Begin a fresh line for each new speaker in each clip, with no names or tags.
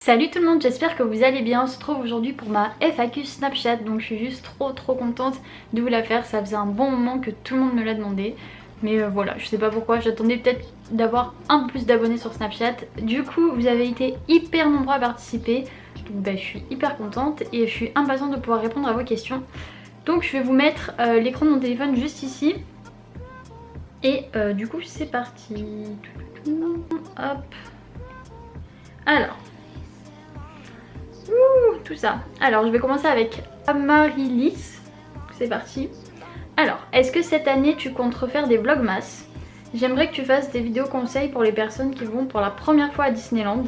Salut tout le monde, j'espère que vous allez bien. On se retrouve aujourd'hui pour ma FAQ Snapchat, donc je suis juste trop contente de vous la faire. Ça faisait un bon moment que tout le monde me l'a demandé, mais voilà, je sais pas pourquoi, j'attendais peut-être d'avoir un peu plus d'abonnés sur Snapchat. Du coup vous avez été hyper nombreux à participer, donc je suis hyper contente et je suis impatiente de pouvoir répondre à vos questions. Donc je vais vous mettre l'écran de mon téléphone juste ici et du coup c'est parti. Hop. Alors tout ça. Alors je vais commencer avec Amarilis. C'est parti. Alors, est-ce que cette année tu comptes refaire des vlogmas? J'aimerais que tu fasses des vidéos conseils pour les personnes qui vont pour la première fois à Disneyland.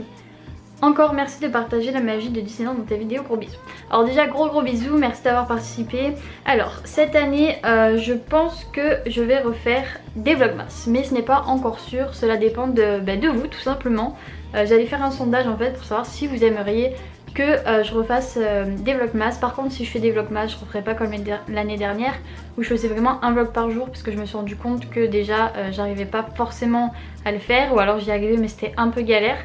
Encore merci de partager la magie de Disneyland dans tes vidéos, gros bisous. Alors déjà gros bisous, merci d'avoir participé. Alors cette année je pense que je vais refaire des vlogmas, mais ce n'est pas encore sûr, cela dépend de vous tout simplement. J'allais faire un sondage en fait pour savoir si vous aimeriez que je refasse des vlogmas. Par contre si je fais des vlogmas je ne referai pas comme l'année dernière où je faisais vraiment un vlog par jour, parce que je me suis rendu compte que déjà j'arrivais pas forcément à le faire, ou alors j'y arrivais mais c'était un peu galère.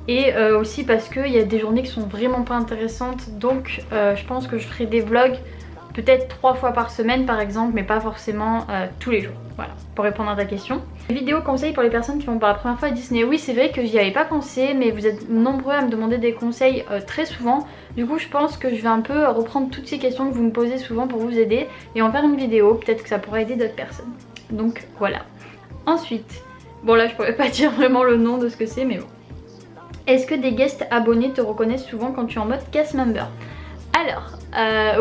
Et aussi parce qu'il y a des journées qui sont vraiment pas intéressantes, donc je pense que je ferai des vlogs peut-être 3 fois par semaine par exemple, mais pas forcément tous les jours. Voilà, pour répondre à ta question. Vidéo conseils pour les personnes qui vont pour la première fois à Disney. Oui, c'est vrai que j'y avais pas pensé, mais vous êtes nombreux à me demander des conseils très souvent. Du coup je pense que je vais un peu reprendre toutes ces questions que vous me posez souvent pour vous aider et en faire une vidéo, peut-être que ça pourra aider d'autres personnes. Donc voilà. Ensuite, bon là je pourrais pas dire vraiment le nom de ce que c'est, mais bon. Est-ce que des guests abonnés te reconnaissent souvent quand tu es en mode cast member? Alors,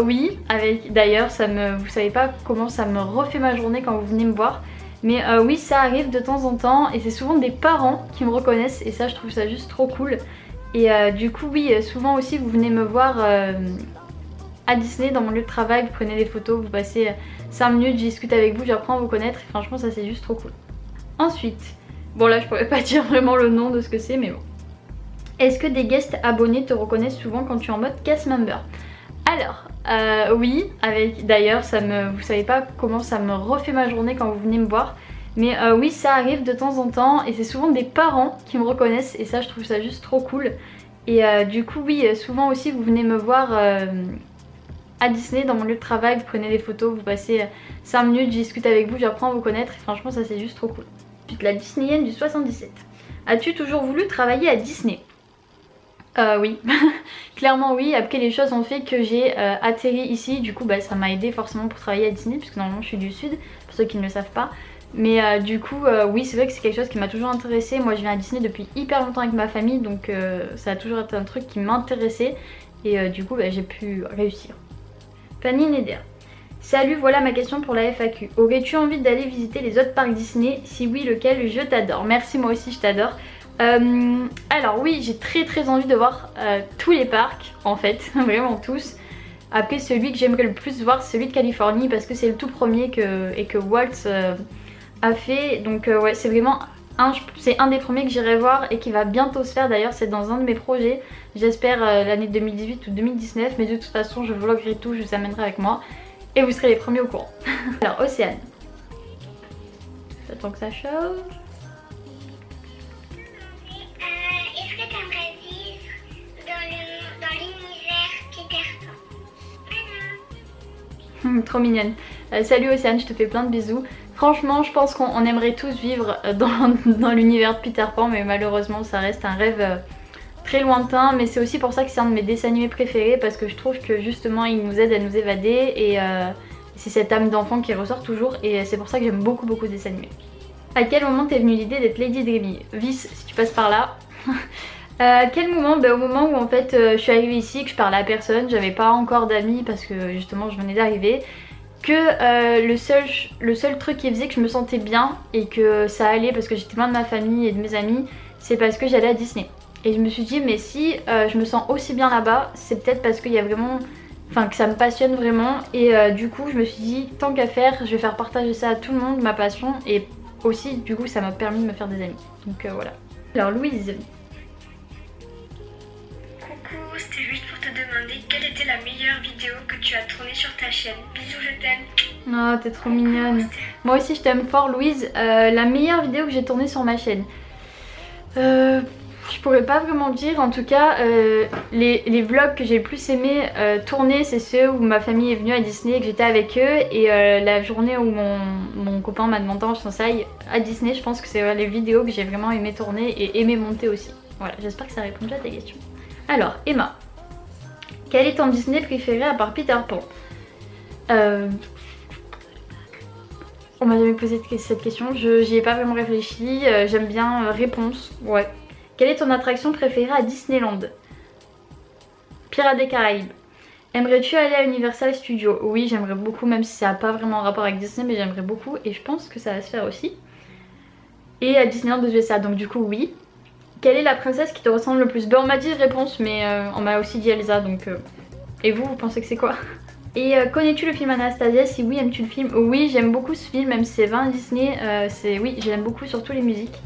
oui, avec d'ailleurs, vous savez pas comment ça me refait ma journée quand vous venez me voir. Mais oui, ça arrive de temps en temps et c'est souvent des parents qui me reconnaissent et ça je trouve ça juste trop cool. Et du coup oui, souvent aussi vous venez me voir à Disney dans mon lieu de travail, vous prenez des photos, vous passez 5 minutes, je discute avec vous, j'apprends à vous connaître et franchement ça c'est juste trop cool. Ensuite, bon là je pourrais pas dire vraiment le nom de ce que c'est, mais bon. Est-ce que des guests abonnés te reconnaissent souvent quand tu es en mode cast member? Alors, oui, avec d'ailleurs, vous savez pas comment ça me refait ma journée quand vous venez me voir. Mais oui, ça arrive de temps en temps et c'est souvent des parents qui me reconnaissent et ça je trouve ça juste trop cool. Et du coup oui, souvent aussi vous venez me voir à Disney dans mon lieu de travail, vous prenez des photos, vous passez 5 minutes, je discute avec vous, j'apprends à vous connaître et franchement ça c'est juste trop cool. Ensuite la Disneyenne du 77. As-tu toujours voulu travailler à Disney? Oui, clairement oui. Après les choses ont fait que j'ai atterri ici, du coup ça m'a aidé forcément pour travailler à Disney puisque normalement je suis du sud, pour ceux qui ne le savent pas. Mais du coup oui, c'est vrai que c'est quelque chose qui m'a toujours intéressée. Moi je viens à Disney depuis hyper longtemps avec ma famille, donc ça a toujours été un truc qui m'intéressait et du coup j'ai pu réussir. Fanny Neder. Salut, voilà ma question pour la FAQ. Aurais-tu envie d'aller visiter les autres parcs Disney? Si oui, lequel? Je t'adore. Merci, moi aussi je t'adore. Alors oui, j'ai très envie de voir tous les parcs en fait, vraiment tous. Après celui que j'aimerais le plus voir c'est celui de Californie parce que c'est le tout premier que Walt a fait. Donc ouais, c'est vraiment c'est un des premiers que j'irai voir et qui va bientôt se faire. D'ailleurs c'est dans un de mes projets, j'espère l'année 2018 ou 2019, mais de toute façon je vloggerai tout, je vous amènerai avec moi et vous serez les premiers au courant. Alors Océane, j'attends que ça charge. Trop mignonne. Salut Océane, je te fais plein de bisous. Franchement je pense qu'on aimerait tous vivre dans l'univers de Peter Pan, mais malheureusement ça reste un rêve très lointain. Mais c'est aussi pour ça que c'est un de mes dessins animés préférés, parce que je trouve que justement il nous aide à nous évader et c'est cette âme d'enfant qui ressort toujours, et c'est pour ça que j'aime beaucoup de dessins animés. À quel moment t'es venue l'idée d'être Lady Dreamy? Vice, si tu passes par là. À quel moment? Au moment où en fait je suis arrivée ici, que je parlais à personne, j'avais pas encore d'amis parce que justement je venais d'arriver, que le seul truc qui faisait que je me sentais bien et que ça allait parce que j'étais loin de ma famille et de mes amis, c'est parce que j'allais à Disney. Et je me suis dit mais si je me sens aussi bien là-bas, c'est peut-être parce qu'il y a vraiment, enfin que ça me passionne vraiment, et du coup je me suis dit tant qu'à faire, je vais faire partager ça à tout le monde, ma passion, et aussi du coup ça m'a permis de me faire des amis. Donc voilà. Alors Louise.
C'était juste pour te demander quelle était la meilleure vidéo que tu as tournée sur ta chaîne. Bisous, je t'aime.
Oh, t'es trop mignonne. Moi aussi je t'aime fort Louise. La meilleure vidéo que j'ai tournée sur ma chaîne. Je pourrais pas vraiment dire, en tout cas les vlogs que j'ai le plus aimé tourner c'est ceux où ma famille est venue à Disney et que j'étais avec eux, et la journée où mon copain m'a demandé en fiançailles à Disney, je pense que c'est les vidéos que j'ai vraiment aimé tourner et aimé monter aussi. Voilà, j'espère que ça a répondu à ta question. Alors Emma, quel est ton Disney préféré à part Peter Pan? On m'a jamais posé cette question, j'y ai pas vraiment réfléchi, j'aime bien réponse, ouais. Quelle est ton attraction préférée à Disneyland? Pirates des Caraïbes. Aimerais-tu aller à Universal Studios? Oui, j'aimerais beaucoup, même si ça n'a pas vraiment rapport avec Disney, mais j'aimerais beaucoup et je pense que ça va se faire aussi. Et à Disneyland aux USA, donc du coup oui. Quelle est la princesse qui te ressemble le plus? Ben on m'a dit réponse, mais on m'a aussi dit Elsa, donc... Et vous pensez que c'est quoi? Et connais-tu le film Anastasia? Si oui, aimes-tu le film? Oui, j'aime beaucoup ce film, même si c'est 20 Disney, oui, j'aime beaucoup, surtout les musiques.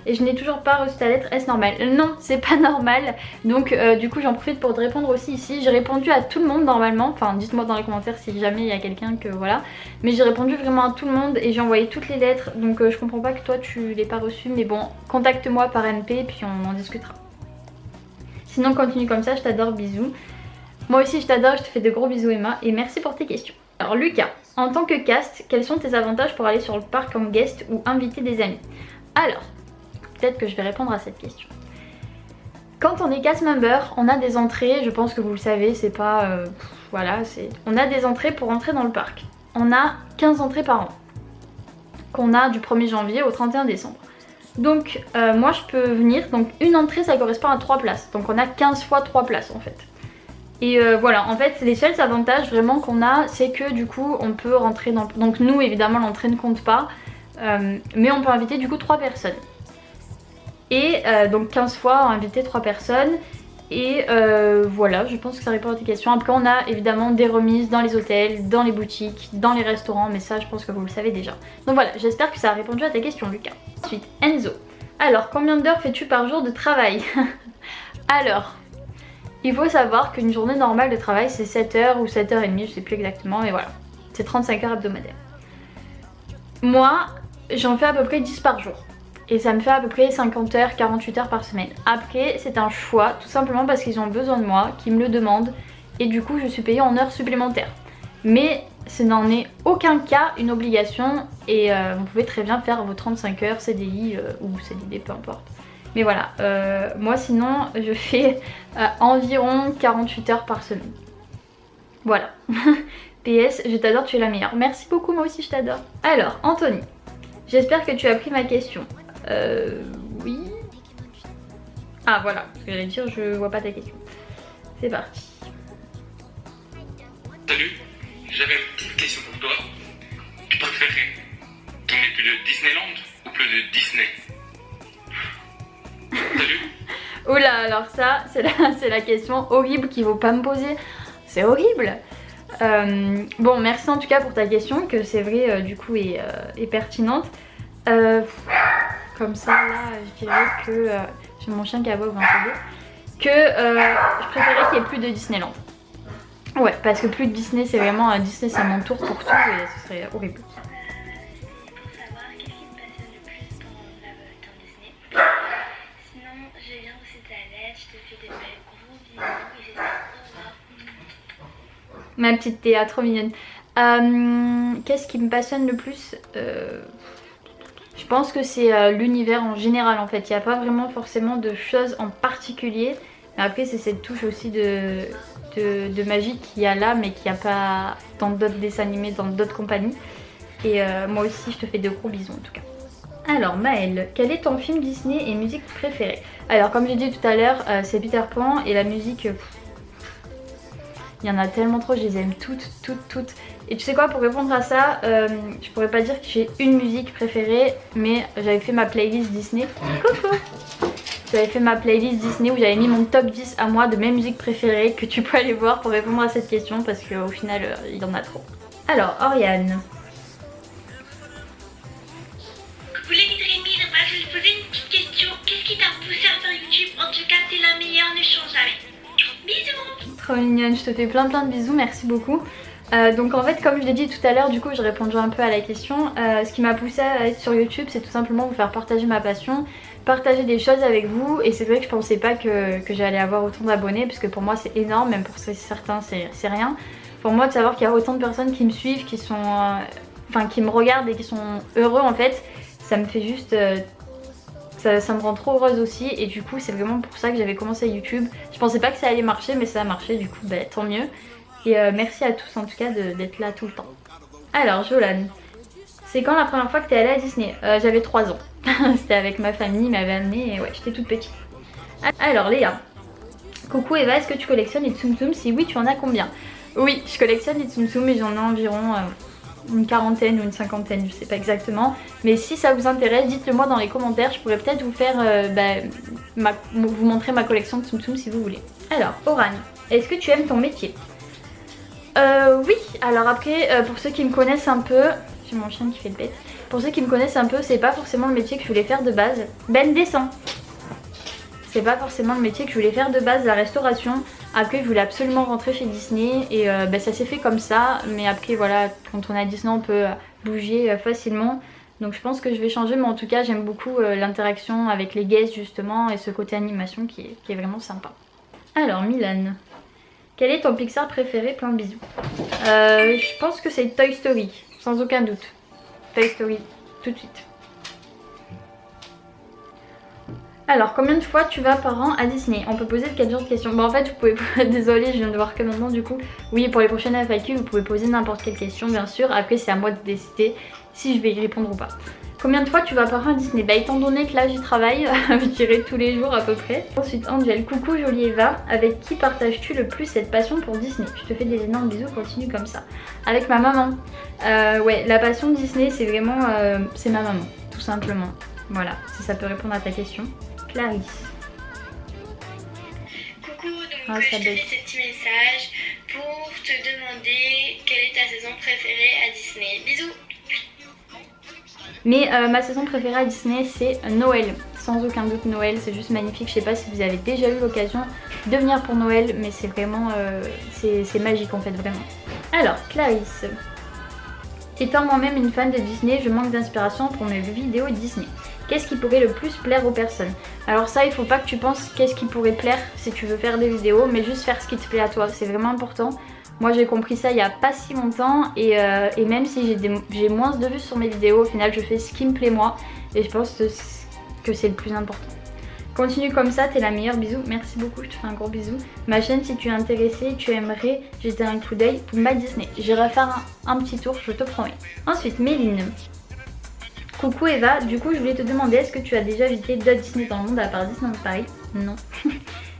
Et je n'ai toujours pas reçu ta lettre, est-ce normal? Non, c'est pas normal. Donc du coup j'en profite pour te répondre aussi ici. J'ai répondu à tout le monde normalement. Enfin dites-moi dans les commentaires si jamais il y a quelqu'un que voilà. Mais j'ai répondu vraiment à tout le monde et j'ai envoyé toutes les lettres. Donc je comprends pas que toi tu l'aies pas reçu. Mais bon, contacte-moi par MP et puis on en discutera. Sinon continue comme ça, je t'adore, bisous. Moi aussi je t'adore, je te fais de gros bisous Emma. Et merci pour tes questions. Alors Lucas, en tant que cast, quels sont tes avantages pour aller sur le parc en guest ou inviter des amis? Alors... peut-être que je vais répondre à cette question. Quand on est cast member, on a des entrées, je pense que vous le savez, c'est pas... voilà, on a des entrées pour entrer dans le parc. On a 15 entrées par an, qu'on a du 1er janvier au 31 décembre. Donc moi je peux venir, donc une entrée ça correspond à 3 places, donc on a 15 fois 3 places en fait. Et voilà, en fait les seuls avantages vraiment qu'on a, c'est que du coup on peut rentrer dans... donc nous évidemment l'entrée ne compte pas, mais on peut inviter du coup 3 personnes. Et donc 15 fois inviter 3 personnes. Et voilà, je pense que ça répond à tes questions. Après on a évidemment des remises dans les hôtels, dans les boutiques, dans les restaurants. Mais ça je pense que vous le savez déjà. Donc voilà, j'espère que ça a répondu à ta question Lucas. Ensuite Enzo. Alors combien d'heures fais-tu par jour de travail? Alors, il faut savoir qu'une journée normale de travail c'est 7h ou 7h30, je sais plus exactement. Mais voilà, c'est 35 heures hebdomadaires. Moi j'en fais à peu près 10 par jour. Et ça me fait à peu près 50 heures, 48 heures par semaine. Après c'est un choix, tout simplement parce qu'ils ont besoin de moi, qu'ils me le demandent. Et du coup je suis payée en heures supplémentaires. Mais ce n'en est aucun cas une obligation. Et vous pouvez très bien faire vos 35 heures CDI ou CDD, peu importe. Mais voilà, moi sinon je fais environ 48 heures par semaine. Voilà. PS, je t'adore, tu es la meilleure. Merci beaucoup, moi aussi je t'adore. Alors Anthony, j'espère que tu as pris ma question. Oui. Ah voilà, ce que j'allais dire, je vois pas ta question. C'est parti.
Salut, j'avais une petite question pour toi. Tu préférerais tourner plus de Disneyland ou plus de Disney? Salut.
Oula, alors ça, c'est la question horrible qu'il faut pas me poser. C'est horrible. Bon, merci en tout cas pour ta question, que c'est vrai du coup est pertinente. Comme ça là je dirais que j'ai mon chien qui aboie un peu, que je préférais qu'il n'y ait plus de Disneyland. Ouais, parce que plus de Disney, c'est vraiment Disney c'est mon tour pour tout et ce serait horrible.
Pour savoir qu'est-ce qui te passionne le plus dans Disney. Sinon, j'ai bien reçu ta lettre, je te fais de gros bisous et j'espère au revoir.
Ma petite Théa, trop mignonne. Qu'est-ce qui me passionne le plus? Je pense que c'est l'univers en général en fait. Il n'y a pas vraiment forcément de choses en particulier. Mais après c'est cette touche aussi de magie qu'il y a là mais qu'il n'y a pas dans d'autres dessins animés, dans d'autres compagnies. Et moi aussi je te fais de gros bisous en tout cas. Alors Maëlle, quel est ton film Disney et musique préférée? Alors comme j'ai dit tout à l'heure, c'est Peter Pan et la musique... il y en a tellement trop, je les aime toutes. Et tu sais quoi, pour répondre à ça, je pourrais pas dire que j'ai une musique préférée, mais j'avais fait ma playlist Disney. Coucou! J'avais fait ma playlist Disney où j'avais mis mon top 10 à moi de mes musiques préférées, que tu peux aller voir pour répondre à cette question parce qu'au final, il y en a trop. Alors, Oriane.
Coucou les Rémi, je vais te poser une petite question. Qu'est-ce qui t'a poussé à faire YouTube? En tout cas, t'es la meilleure, ne change jamais. Bisous!
Trop mignonne, je te fais plein de bisous, merci beaucoup. Donc en fait, comme je l'ai dit tout à l'heure, du coup j'ai répondu un peu à la question. Ce qui m'a poussé à être sur YouTube, c'est tout simplement vous faire partager ma passion, partager des choses avec vous. Et c'est vrai que je pensais pas que j'allais avoir autant d'abonnés, parce que pour moi c'est énorme, même pour certains c'est rien. Pour moi, de savoir qu'il y a autant de personnes qui me suivent, qui sont, enfin qui me regardent et qui sont heureux en fait, ça me fait juste... Ça me rend trop heureuse aussi, et du coup c'est vraiment pour ça que j'avais commencé YouTube. Je pensais pas que ça allait marcher, mais ça a marché, du coup bah, tant mieux. Et merci à tous en tout cas d'être là tout le temps. Alors Jolan, c'est quand la première fois que t'es allée à Disney? J'avais 3 ans. C'était avec ma famille, ils m'avaient amenée et ouais, j'étais toute petite. Alors Léa, coucou Eva, est-ce que tu collectionnes les Tsum Tsum? Si oui, tu en as combien? Oui, je collectionne les Tsum Tsum et j'en ai environ une quarantaine ou une cinquantaine, je sais pas exactement. Mais si ça vous intéresse, dites-le moi dans les commentaires, je pourrais peut-être vous faire vous montrer ma collection de Tsum Tsum si vous voulez. Alors, Oran, est-ce que tu aimes ton métier? Oui, alors après, pour ceux qui me connaissent un peu, j'ai mon chien qui fait le bête. Pour ceux qui me connaissent un peu, c'est pas forcément le métier que je voulais faire de base. Ben descend. C'est pas forcément le métier que je voulais faire de base, la restauration. Après, je voulais absolument rentrer chez Disney et ça s'est fait comme ça. Mais après, voilà, quand on est à Disney, on peut bouger facilement. Donc je pense que je vais changer, mais en tout cas, j'aime beaucoup l'interaction avec les guests justement et ce côté animation qui est vraiment sympa. Alors, Milan. Quel est ton Pixar préféré? Plein de bisous. Je pense que c'est Toy Story, sans aucun doute. Toy Story, tout de suite. Alors, combien de fois tu vas par an à Disney? On peut poser quel genre de questions? Bon, en fait, vous pouvez... Désolée, je viens de voir que maintenant, du coup. Oui, pour les prochaines FAQ, vous pouvez poser n'importe quelle question, bien sûr. Après, c'est à moi de décider si je vais y répondre ou pas. Combien de fois tu vas par an à Disney? Bah étant donné que là j'y travaille, je dirais tous les jours à peu près. Ensuite Angel, coucou jolie Eva, avec qui partages-tu le plus cette passion pour Disney? Je te fais des énormes bisous, continue comme ça. Avec ma maman. Ouais, la passion de Disney c'est vraiment, c'est ma maman, tout simplement. Voilà, si ça peut répondre à ta question. Clarisse.
Coucou, donc je te fais ce petit message pour te demander quelle est ta saison préférée à Disney. Bisous.
Mais ma saison préférée à Disney c'est Noël, sans aucun doute Noël, c'est juste magnifique. Je sais pas si vous avez déjà eu l'occasion de venir pour Noël, mais c'est vraiment, c'est magique en fait, vraiment. Alors Clarisse, étant moi-même une fan de Disney, je manque d'inspiration pour mes vidéos Disney. Qu'est-ce qui pourrait le plus plaire aux personnes? Alors ça, il faut pas que tu penses qu'est-ce qui pourrait plaire si tu veux faire des vidéos, mais juste faire ce qui te plaît à toi, c'est vraiment important. Moi j'ai compris ça il n'y a pas si longtemps et même si j'ai moins de vues sur mes vidéos, au final je fais ce qui me plaît moi et je pense que c'est le plus important. Continue comme ça, t'es la meilleure, bisous, merci beaucoup, je te fais un gros bisou. Ma chaîne, si tu es intéressé, tu aimerais jeter un coup d'œil pour My Disney. J'irai faire un petit tour, je te promets. Ensuite, Méline. Coucou Eva, du coup je voulais te demander, est-ce que tu as déjà visité d'autres Disney dans le monde à part Disneyland Paris? Non.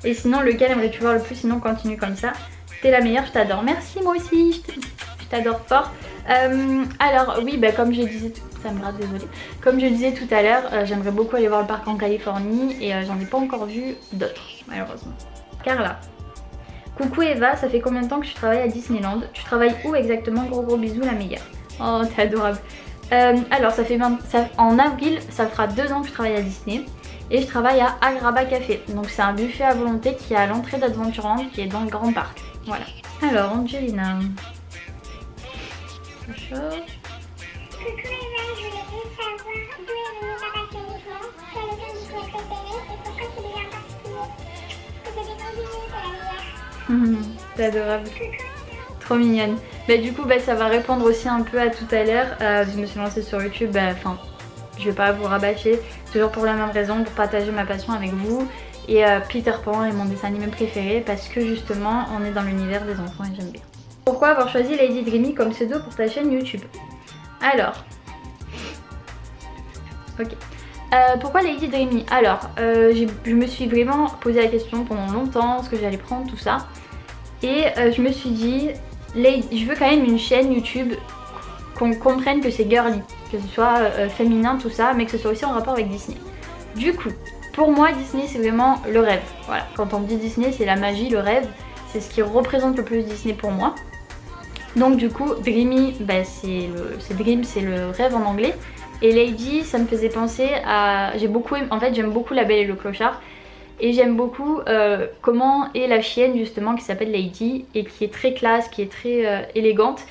Et sinon, lequel aimerais-tu voir le plus? Sinon, continue comme ça. T'es la meilleure, je t'adore. Merci, moi aussi, je t'adore fort. Alors oui, bah, comme je disais, ça me gratte, désolée. Comme je disais tout à l'heure, j'aimerais beaucoup aller voir le parc en Californie et j'en ai pas encore vu d'autres, malheureusement. Carla. Coucou Eva, ça fait combien de temps que tu travailles à Disneyland? Tu travailles où exactement? Gros bisous, la meilleure. Oh, t'es adorable. Alors ça fait en avril, ça fera 2 ans que je travaille à Disney. Et je travaille à Agrabah Café. Donc c'est un buffet à volonté qui est à l'entrée d'Adventureland, qui est dans le grand parc. Voilà. Alors Angelina. Bonjour.
Coucou Eva, je voulais juste savoir d'où est venue ta passion Disney, quel est ton Disney préféré et pourquoi tu es en particulier. Je te fais des gros bisous, t'es la meilleure.
C'est adorable. Trop mignonne. Bah du coup ça va répondre aussi un peu à tout à l'heure. Je me suis lancée sur YouTube, je vais pas vous rabâcher, toujours pour la même raison, pour partager ma passion avec vous. Et Peter Pan est mon dessin animé préféré parce que justement on est dans l'univers des enfants et j'aime bien. Pourquoi avoir choisi Lady Dreamy comme pseudo pour ta chaîne YouTube? Alors, ok. Pourquoi Lady Dreamy? Alors, je me suis vraiment posé la question pendant longtemps, ce que j'allais prendre, tout ça. Et je me suis dit, je veux quand même une chaîne YouTube qu'on comprenne que c'est girly, que ce soit féminin, tout ça, mais que ce soit aussi en rapport avec Disney. Du coup, pour moi, Disney c'est vraiment le rêve. Voilà, quand on dit Disney, c'est la magie, le rêve, c'est ce qui représente le plus Disney pour moi. Donc du coup, Dreamy, Dream, c'est le rêve en anglais. Et Lady, ça me faisait penser à... j'aime beaucoup La Belle et le Clochard. Et j'aime beaucoup comment est la chienne justement qui s'appelle Lady et qui est très classe, qui est très élégante.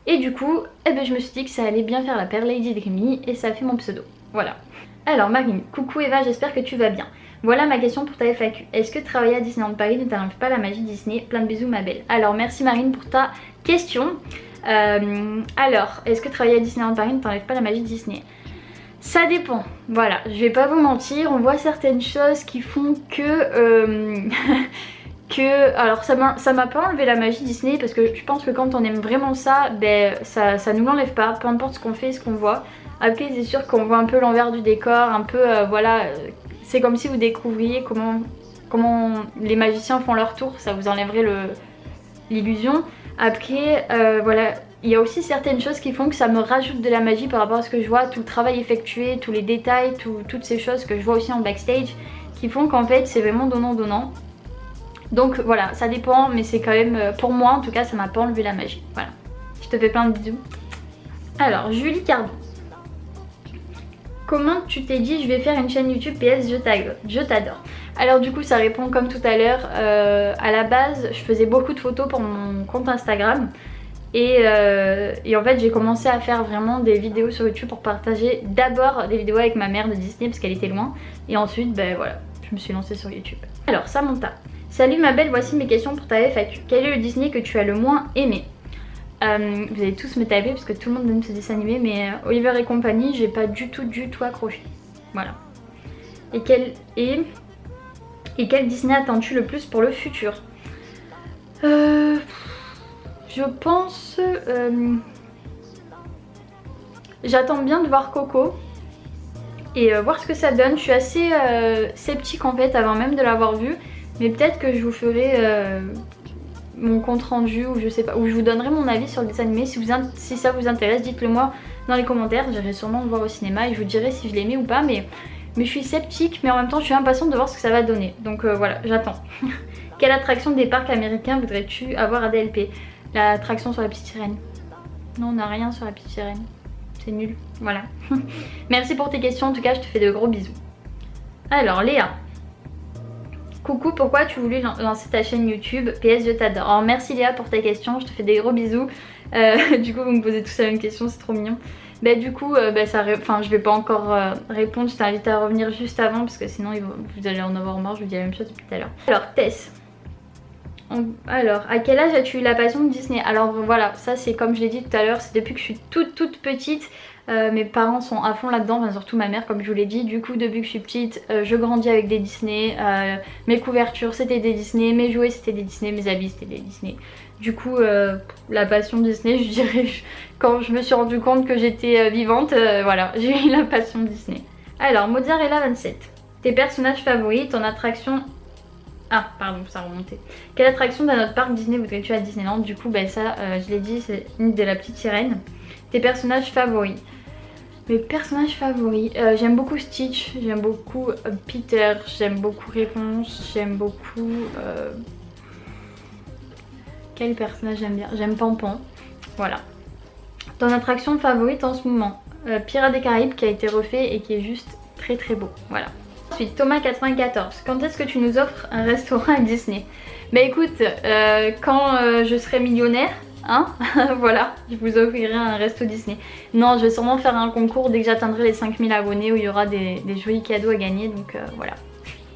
Et du coup, eh ben, je me suis dit que ça allait bien faire la paire Lady Dreamy et ça a fait mon pseudo. Voilà. Alors Marine, coucou Eva, j'espère que tu vas bien. Voilà ma question pour ta FAQ. Est-ce que travailler à Disneyland Paris ne t'enlève pas la magie Disney? Plein de bisous ma belle. Alors merci Marine pour ta question. Alors, est-ce que travailler à Disneyland Paris ne t'enlève pas la magie Disney? Ça dépend, voilà, je vais pas vous mentir, on voit certaines choses qui font que... alors ça m'a pas enlevé la magie Disney parce que je pense que quand on aime vraiment ça, ben ça nous l'enlève pas, peu importe ce qu'on fait, ce qu'on voit. Après c'est sûr qu'on voit un peu l'envers du décor, un peu voilà, c'est comme si vous découvriez comment les magiciens font leur tour, ça vous enlèverait l'illusion. Après voilà, il y a aussi certaines choses qui font que ça me rajoute de la magie par rapport à ce que je vois, tout le travail effectué, tous les détails, toutes ces choses que je vois aussi en backstage qui font qu'en fait c'est vraiment donnant. Donc voilà, ça dépend, mais c'est quand même, pour moi en tout cas, ça m'a pas enlevé la magie. Voilà, je te fais plein de bisous. Alors, Julie Cardon. Comment tu t'es dit je vais faire une chaîne YouTube PS je t'adore? Alors du coup ça répond comme tout à l'heure, à la base je faisais beaucoup de photos pour mon compte Instagram. Et en fait j'ai commencé à faire vraiment des vidéos sur YouTube pour partager d'abord des vidéos avec ma mère de Disney parce qu'elle était loin. Et ensuite ben voilà, je me suis lancée sur YouTube. Alors Samantha. Salut ma belle, voici mes questions pour ta FAQ. Quel est le Disney que tu as le moins aimé? Vous allez tous me taper parce que tout le monde aime ce dessin animé, mais Oliver et compagnie, j'ai pas du tout accroché. Voilà. Et quel Disney attends-tu le plus pour le futur? Je pense... j'attends bien de voir Coco et voir ce que ça donne. Je suis assez sceptique en fait avant même de l'avoir vu. Mais peut-être que je vous ferai mon compte rendu ou je sais pas, ou je vous donnerai mon avis sur le dessin animé. Si ça vous intéresse, dites-le moi dans les commentaires. J'irai sûrement le voir au cinéma et je vous dirai si je l'ai aimé ou pas. Mais je suis sceptique, mais en même temps je suis impatiente de voir ce que ça va donner. Donc voilà, j'attends. Quelle attraction des parcs américains voudrais-tu avoir à DLP? L'attraction sur la petite sirène. Non, on n'a rien sur la petite sirène. C'est nul. Voilà. Merci pour tes questions. En tout cas, je te fais de gros bisous. Alors Léa. Coucou, pourquoi tu voulais lancer ta chaîne YouTube PS je t'adore? Alors merci Léa pour ta question, je te fais des gros bisous. Du coup vous me posez tous la même question, c'est trop mignon. Bah du coup je vais pas encore répondre, je t'invite à revenir juste avant parce que sinon vous allez en avoir marre, je vous dis la même chose depuis tout à l'heure. Alors Tess, alors à quel âge as-tu eu la passion de Disney? Alors voilà, ça c'est comme je l'ai dit tout à l'heure, c'est depuis que je suis toute petite. Mes parents sont à fond là-dedans, enfin, surtout ma mère comme je vous l'ai dit. Du coup depuis que je suis petite je grandis avec des Disney, mes couvertures c'était des Disney, mes jouets c'était des Disney, mes habits c'était des Disney. Du coup la passion Disney je dirais quand je me suis rendu compte que j'étais vivante, voilà j'ai eu la passion Disney. Alors Mozzarella 27, tes personnages favoris, ton attraction... Ah pardon, ça a remonté. Quelle attraction dans notre parc Disney voudrais-tu à Disneyland? Du coup ça je l'ai dit, c'est une de la petite sirène. Tes personnages favoris? Mes personnages favoris, j'aime beaucoup Stitch, j'aime beaucoup Peter, j'aime beaucoup Réponse, j'aime beaucoup... Quel personnage j'aime bien? J'aime Pampan, voilà. Ton attraction favorite en ce moment? Pirates des Caraïbes qui a été refait et qui est juste très beau, voilà. Ensuite Thomas94, quand est-ce que tu nous offres un restaurant à Disney? Bah écoute, quand je serai millionnaire, hein, voilà, je vous offrirai un resto Disney. Non, je vais sûrement faire un concours dès que j'atteindrai les 5000 abonnés où il y aura des jolis cadeaux à gagner, donc voilà.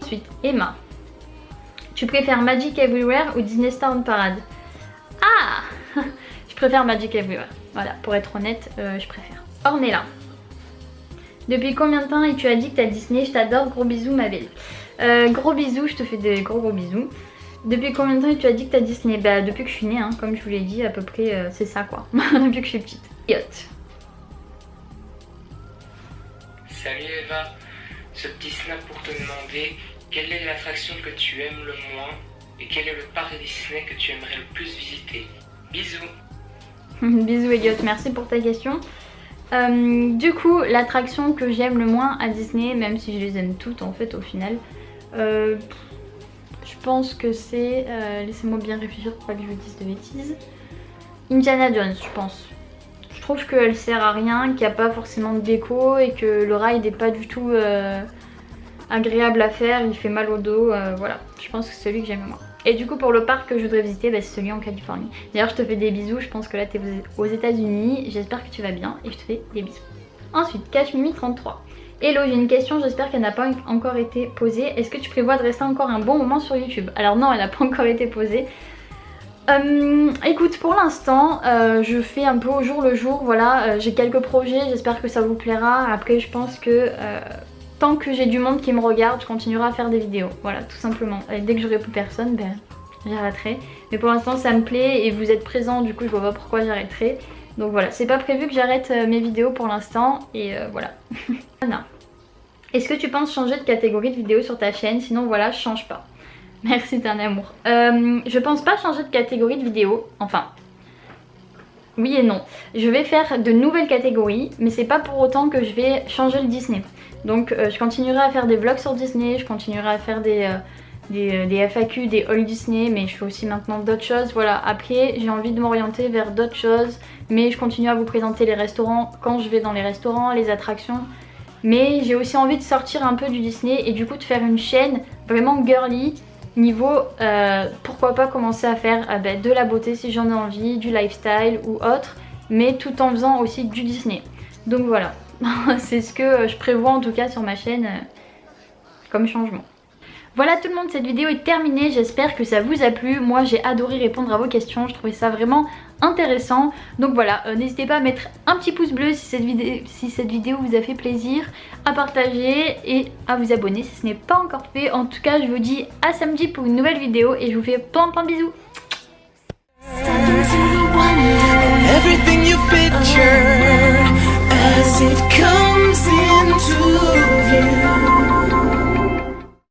Ensuite Emma, tu préfères Magic Everywhere ou Disney Star on Parade? Ah je préfère Magic Everywhere, voilà, pour être honnête, je préfère. Ornella, depuis combien de temps es-tu addict à Disney? Je t'adore, gros bisous ma belle. Gros bisous, je te fais des gros bisous. Depuis combien de temps es-tu addict à Disney? Bah depuis que je suis née, hein, comme je vous l'ai dit, à peu près c'est ça quoi, depuis que je suis petite. Yacht.
Salut Eva, ce petit snap pour te demander quelle est l'attraction que tu aimes le moins et quel est le parc Disney que tu aimerais le plus visiter. Bisous.
Bisous Elliot, merci pour ta question. Du coup, l'attraction que j'aime le moins à Disney, même si je les aime toutes en fait au final, je pense que c'est, laissez-moi bien réfléchir pour pas que je vous dise de bêtises, Indiana Jones je pense. Je trouve qu'elle sert à rien, qu'il n'y a pas forcément de déco et que le ride n'est pas du tout agréable à faire, il fait mal au dos, voilà, je pense que c'est celui que j'aime moi. Et du coup pour le parc que je voudrais visiter, bah, c'est celui en Californie. D'ailleurs je te fais des bisous, je pense que là t'es aux États-Unis, j'espère que tu vas bien et je te fais des bisous. Ensuite, CashMimi33. Hello, j'ai une question, j'espère qu'elle n'a pas encore été posée. Est-ce que tu prévois de rester encore un bon moment sur YouTube? Alors non, elle n'a pas encore été posée. Écoute, pour l'instant, je fais un peu au jour le jour, voilà, j'ai quelques projets, j'espère que ça vous plaira. Après, je pense que tant que j'ai du monde qui me regarde, je continuerai à faire des vidéos, voilà, tout simplement. Et dès que j'aurai plus personne, ben, j'arrêterai. Mais pour l'instant, ça me plaît et vous êtes présents, du coup, je vois pas pourquoi j'arrêterai. Donc voilà, c'est pas prévu que j'arrête mes vidéos pour l'instant, et voilà. Anna, est-ce que tu penses changer de catégorie de vidéos sur ta chaîne? Sinon, voilà, je change pas. Merci, t'es un amour. Je pense pas changer de catégorie de vidéo. Enfin, oui et non. Je vais faire de nouvelles catégories, mais c'est pas pour autant que je vais changer le Disney. Donc je continuerai à faire des vlogs sur Disney, je continuerai à faire des FAQ, des All Disney, mais je fais aussi maintenant d'autres choses. Voilà, après j'ai envie de m'orienter vers d'autres choses, mais je continue à vous présenter les restaurants quand je vais dans les restaurants, les attractions. Mais j'ai aussi envie de sortir un peu du Disney et du coup de faire une chaîne vraiment girly. Niveau, pourquoi pas commencer à faire de la beauté si j'en ai envie, du lifestyle ou autre, mais tout en faisant aussi du Disney. Donc voilà, c'est ce que je prévois en tout cas sur ma chaîne comme changement. Voilà tout le monde, cette vidéo est terminée, j'espère que ça vous a plu. Moi j'ai adoré répondre à vos questions, je trouvais ça vraiment intéressant. Donc voilà, n'hésitez pas à mettre un petit pouce bleu si cette vidéo vous a fait plaisir, à partager et à vous abonner si ce n'est pas encore fait. En tout cas je vous dis à samedi pour une nouvelle vidéo et je vous fais plein de bisous. Everything you picture as it comes into view.